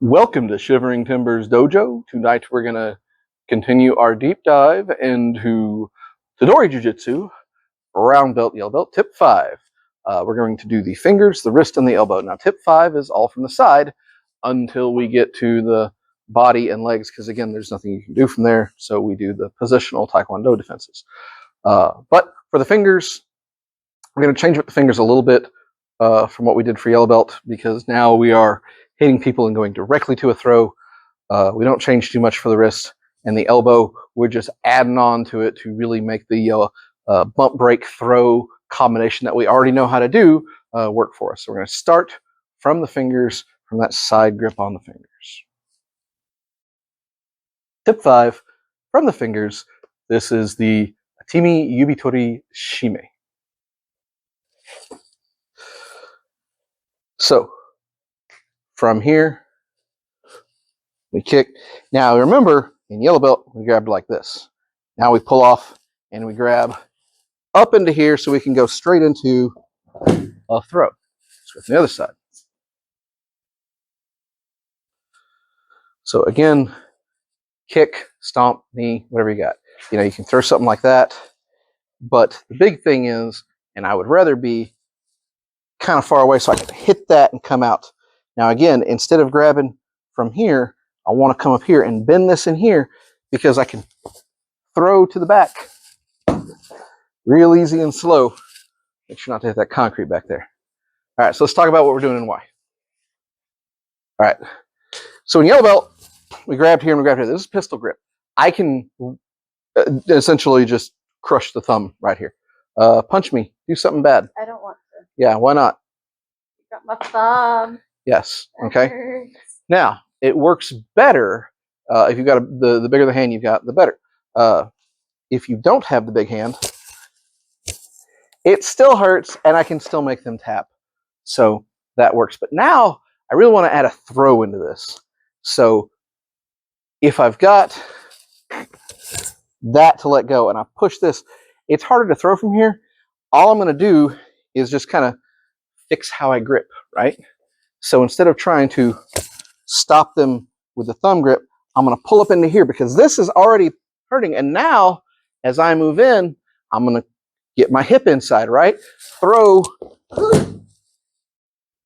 Welcome to Shivering Timbers Dojo. Tonight we're going to continue our deep dive into Tedori Jujitsu, brown belt, yellow belt, tip 5. We're going to do the fingers, the wrist, and the elbow. Now tip 5 is all from the side until we get to the body and legs, because again, there's nothing you can do from there, so we do the positional taekwondo defenses. But for the fingers, we're going to change up the fingers a little bit from what we did for yellow belt, because now we are hitting people and going directly to a throw. We don't change too much for the wrist and the elbow. We're just adding on to it to really make the bump, break, throw combination that we already know how to do work for us. So we're going to start from the fingers, from that side grip on the fingers. Tip 5, from the fingers, this is the atemi, yubi, tori, shime. So from here, we kick. Now remember, in yellow belt, we grabbed like this. Now we pull off and we grab up into here so we can go straight into a throw. Let's go from the other side. So again, kick, stomp, knee, whatever you got. You know, you can throw something like that. But the big thing is, and I would rather be kind of far away so I can hit that and come out. Now again, instead of grabbing from here, I want to come up here and bend this in here because I can throw to the back real easy and slow. Make sure not to hit that concrete back there. All right, so let's talk about what we're doing and why. All right, so in yellow belt, we grabbed here and we grabbed here. This is pistol grip. I can essentially just crush the thumb right here. Punch me, do something bad. I don't want to. Yeah, why not? You got my thumb. Yes, That okay. hurts. Now, it works better if you've got the bigger the hand you've got, the better. If you don't have the big hand, it still hurts, and I can still make them tap. So that works. But now, I really want to add a throw into this. So if I've got that to let go, and I push this, it's harder to throw from here. All I'm going to do is just kind of fix how I grip, right? So instead of trying to stop them with the thumb grip, I'm going to pull up into here because this is already hurting. And now, as I move in, I'm going to get my hip inside, right? Throw,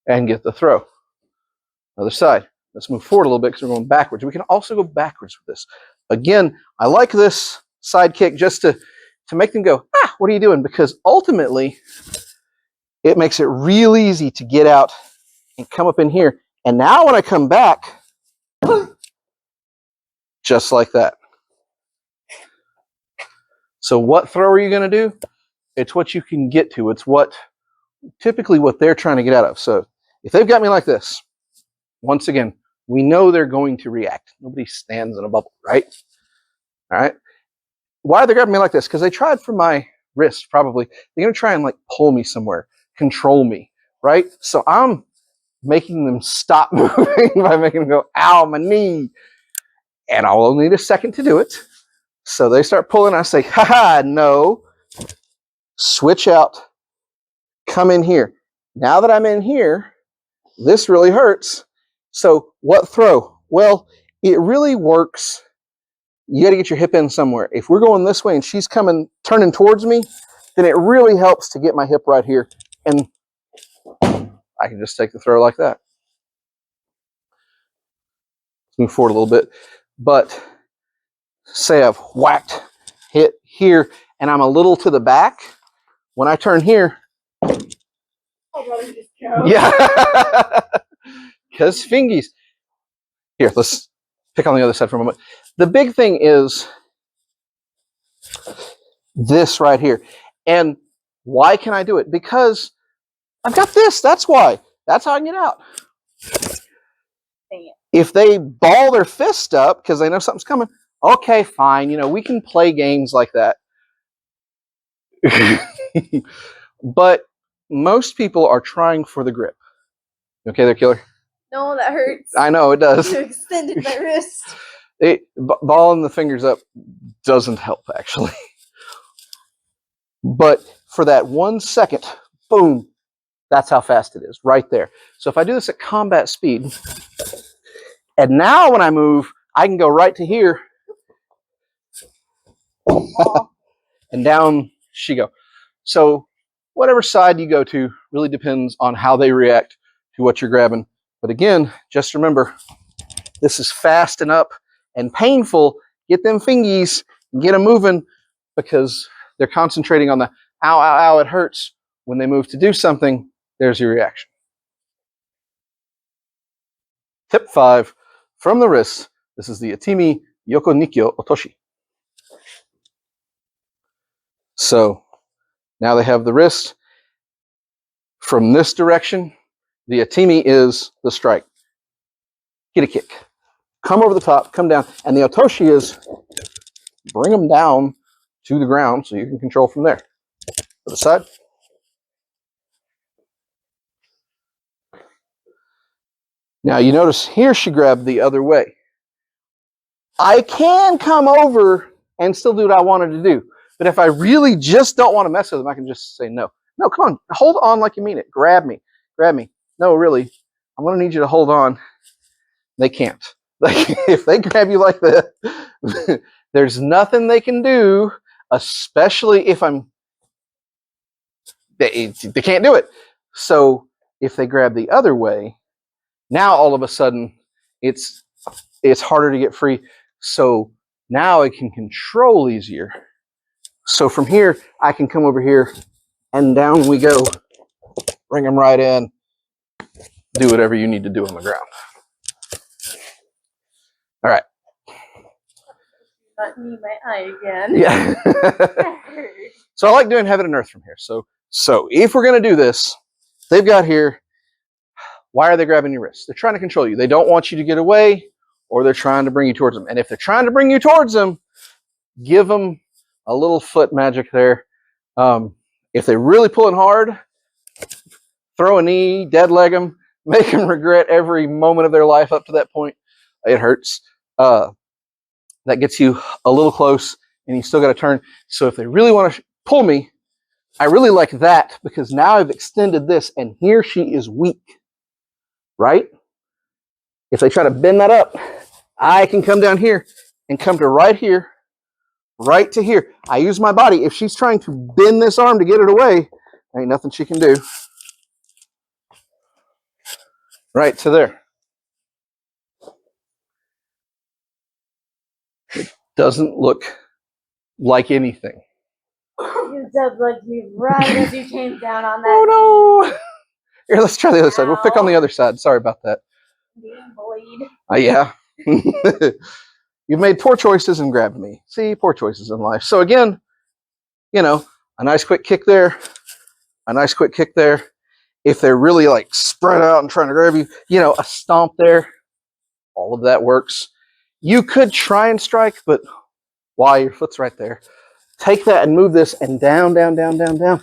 and get the throw. Other side. Let's move forward a little bit because we're going backwards. We can also go backwards with this. Again, I like this side kick just to make them go, ah, what are you doing? Because ultimately, it makes it real easy to get out and come up in here. And now when I come back, just like that. So what throw are you going to do? It's what you can get to. It's typically what they're trying to get out of. So if they've got me like this, once again, we know they're going to react. Nobody stands in a bubble, right? All right. Why are they grabbing me like this? Because they tried for my wrist, probably. They're going to try and like pull me somewhere, control me, right? So I'm making them stop moving by making them go, ow, my knee. And I'll only need a second to do it. So they start pulling. I say, haha, no. Switch out. Come in here. Now that I'm in here, this really hurts. So what throw? Well, it really works. You got to get your hip in somewhere. If we're going this way and she's turning towards me, then it really helps to get my hip right here. And I can just take the throw like that. Let's move forward a little bit. But say I've whacked, hit here, and I'm a little to the back. When I turn here, yeah, because fingies. Here, let's pick on the other side for a moment. The big thing is this right here. And why can I do it? Because I've got this. That's why. That's how I can get out. If they ball their fist up because they know something's coming, okay, fine. You know, we can play games like that. But most people are trying for the grip. Okay there, killer? No, that hurts. I know, it does. You extended my wrist. Balling the fingers up doesn't help, actually. But for that 1 second, boom, that's how fast it is, right there. So if I do this at combat speed, And now when I move, I can go right to here. And down she go. So whatever side you go to really depends on how they react to what you're grabbing. But again, just remember, this is fast and up and painful. Get them fingies, get them moving, because they're concentrating on the ow, ow, ow, it hurts. When they move to do something, there's your reaction. Tip 5, from the wrists. This is the atemi, yoko, nikkyo, otoshi. So now they have the wrist. From this direction, the atemi is the strike. Get a kick. Come over the top, come down. And the otoshi is bring them down to the ground so you can control from there. To the side. Now you notice here she grabbed the other way. I can come over and still do what I wanted to do. But if I really just don't want to mess with them, I can just say no. No, come on. Hold on like you mean it. Grab me. Grab me. No, really. I'm going to need you to hold on. They can't. If they grab you like that, there's nothing they can do, especially if they can't do it. So if they grab the other way, now all of a sudden it's harder to get free. So now I can control easier. So from here, I can come over here and down we go. Bring them right in. Do whatever you need to do on the ground. All right. Not me, my eye again. Yeah. So I like doing heaven and earth from here. So if we're going to do this, they've got here, why are they grabbing your wrist? They're trying to control you. They don't want you to get away, or they're trying to bring you towards them. And if they're trying to bring you towards them, give them a little foot magic there. If they're really pulling hard, throw a knee, dead leg them, make them regret every moment of their life up to that point. It hurts. That gets you a little close, and you still got to turn. So if they really want to pull me, I really like that, because now I've extended this, and here she is weak, right? If they try to bend that up, I can come down here and come to right here, right to here. I use my body. If she's trying to bend this arm to get it away, there ain't nothing she can do. Right to there. It doesn't look like anything. You dead legged me right as you came down on that. Oh no! Here, let's try the other side. We'll pick on the other side. Sorry about that. Being bullied. Yeah. You've made poor choices and grabbed me. See, poor choices in life. So again, you know, a nice quick kick there, a nice quick kick there. If they're really like spread out and trying to grab you, you know, a stomp there. All of that works. You could try and strike, but why? Your foot's right there. Take that and move this and down, down, down, down, down.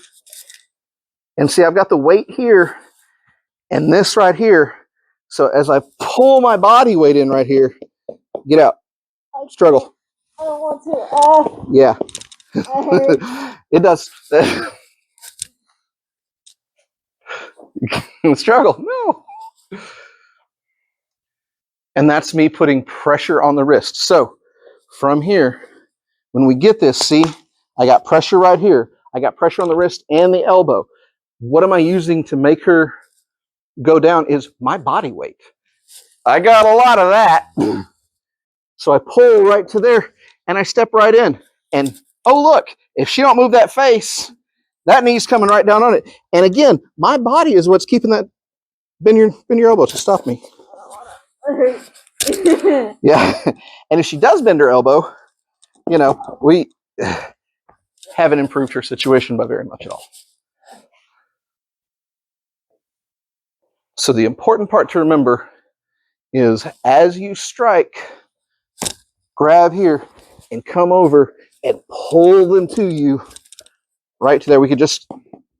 And see, I've got the weight here and this right here. So as I pull my body weight in right here, get out. Struggle. I don't want to. Yeah. Hurt. It does. Struggle. No. And that's me putting pressure on the wrist. So from here, when we get this, see, I got pressure right here. I got pressure on the wrist and the elbow. What am I using to make her go down is my body weight. I got a lot of that. So I pull right to there and I step right in. And oh, look, if she don't move that face, that knee's coming right down on it. And again, my body is what's keeping that, bend your elbow to stop me. Yeah. And if she does bend her elbow, you know, we haven't improved her situation by very much at all. So the important part to remember is as you strike, grab here and come over and pull them to you right to there. We could just,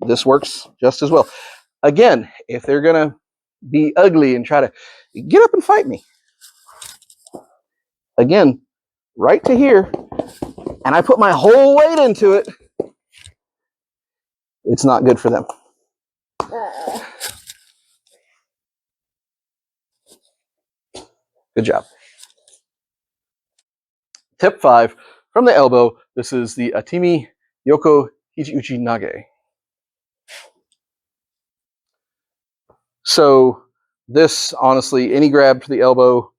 this works just as well. Again, if they're going to be ugly and try to get up and fight me, again, right to here, and I put my whole weight into it, it's not good for them. Good job. Tip 5, from the elbow, this is the atemi, yoko, hiji, uchi, nage. So this, honestly, any grab to the elbow,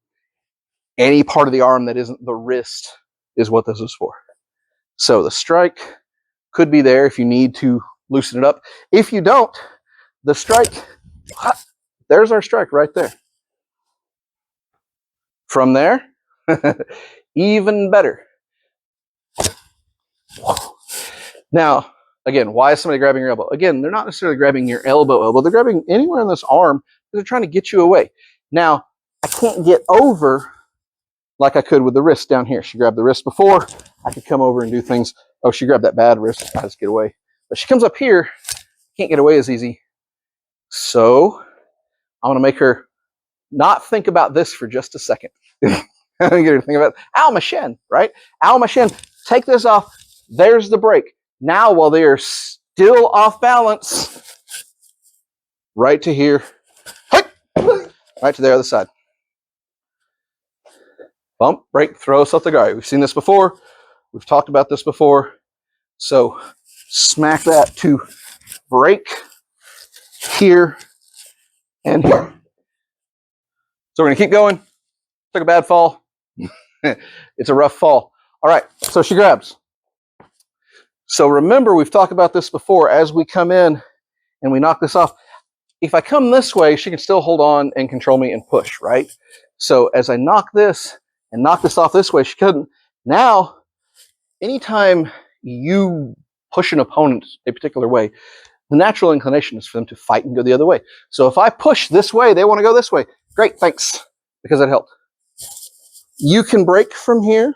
any part of the arm that isn't the wrist is what this is for. So the strike could be there if you need to loosen it up. If you don't, the strike, there's our strike right there. From there, even better. Now, again, why is somebody grabbing your elbow? Again, they're not necessarily grabbing your elbow. They're grabbing anywhere in this arm. They're trying to get you away. Now, I can't get over like I could with the wrist down here. She grabbed the wrist before. I could come over and do things. Oh, she grabbed that bad wrist. I just get away. But she comes up here. Can't get away as easy. So I want to make her not think about this for just a second. I get her to think about, ow, my shin, right? Ow, my shin. Take this off. There's the break. Now, while they are still off balance, right to here, right to the other side. Bump, break, throw, sotogari. We've seen this before. We've talked about this before. So smack that to break here and here. So we're going to keep going. Took a bad fall. It's a rough fall. All right, so she grabs. So remember, we've talked about this before. As we come in and we knock this off, if I come this way, she can still hold on and control me and push, right? So as I knock this and knock this off this way, she couldn't. Now, anytime you push an opponent a particular way, the natural inclination is for them to fight and go the other way. So if I push this way, they want to go this way. Great, thanks, because that helped. You can break from here.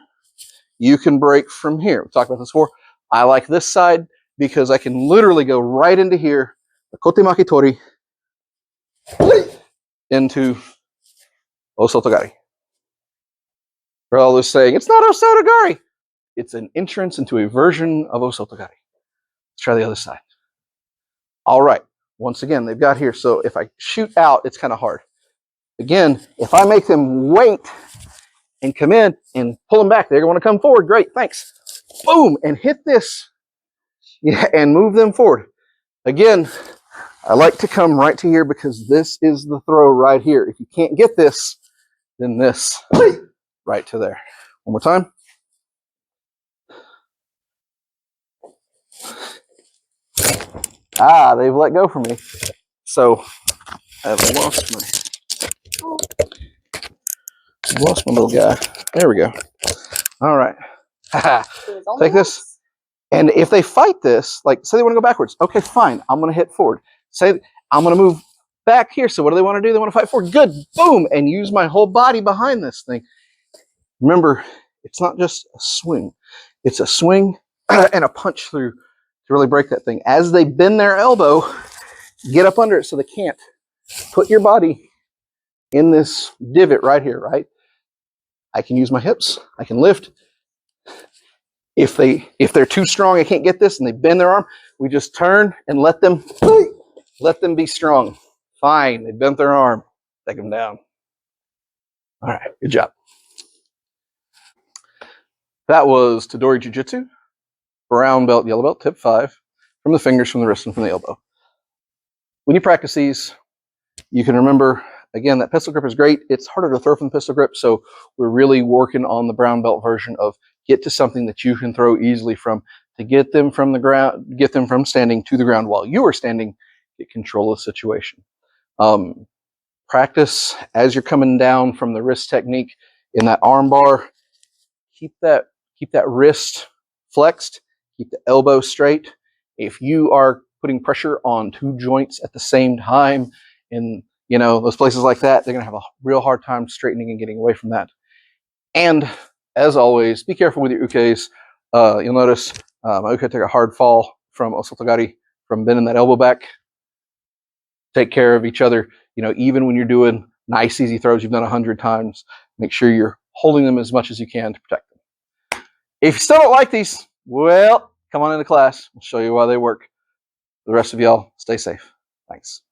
You can break from here. We've talked about this before. I like this side because I can literally go right into here, the kotemaki tori, into osotogari. For all those saying, it's not osotogari. It's an entrance into a version of osotogari. Let's try the other side. All right. Once again, they've got here. So if I shoot out, it's kind of hard. Again, if I make them wait and come in and pull them back, they're going to come forward. Great, thanks. Boom, and hit this and move them forward. Again, I like to come right to here because this is the throw right here. If you can't get this, then this right to there. One more time. Ah, they've let go from me. So I've lost my little guy. There we go. All right. Take this. And if they fight this, like say they want to go backwards, okay, fine. I'm going to hit forward. Say I'm going to move back here. So what do they want to do? They want to fight forward. Good. Boom. And use my whole body behind this thing. Remember, it's not just a swing. It's a swing and a punch through to really break that thing. As they bend their elbow, get up under it so they can't. Put your body in this divot right here, right? I can use my hips. I can lift. If they're too strong, I can't get this, and they bend their arm, we just turn and let them be strong. Fine, they bent their arm. Take them down. All right, good job. That was Tedori Jujitsu, brown belt, yellow belt, tip 5, from the fingers, from the wrist, and from the elbow. When you practice these, you can remember, again, that pistol grip is great. It's harder to throw from the pistol grip, so we're really working on the brown belt version of get to something that you can throw easily from, to get them from the ground, get them from standing to the ground while you are standing, get control of the situation. Practice as you're coming down from the wrist technique in that arm bar. Keep that wrist flexed, keep the elbow straight. If you are putting pressure on two joints at the same time in those places like that, they're going to have a real hard time straightening and getting away from that. And as always, be careful with your ukes. You'll notice my uke took a hard fall from osotogari, from bending that elbow back. Take care of each other. Even when you're doing nice, easy throws you've done 100 times, make sure you're holding them as much as you can to protect them. If you still don't like these, well, come on into class. We'll show you why they work. The rest of y'all, stay safe. Thanks.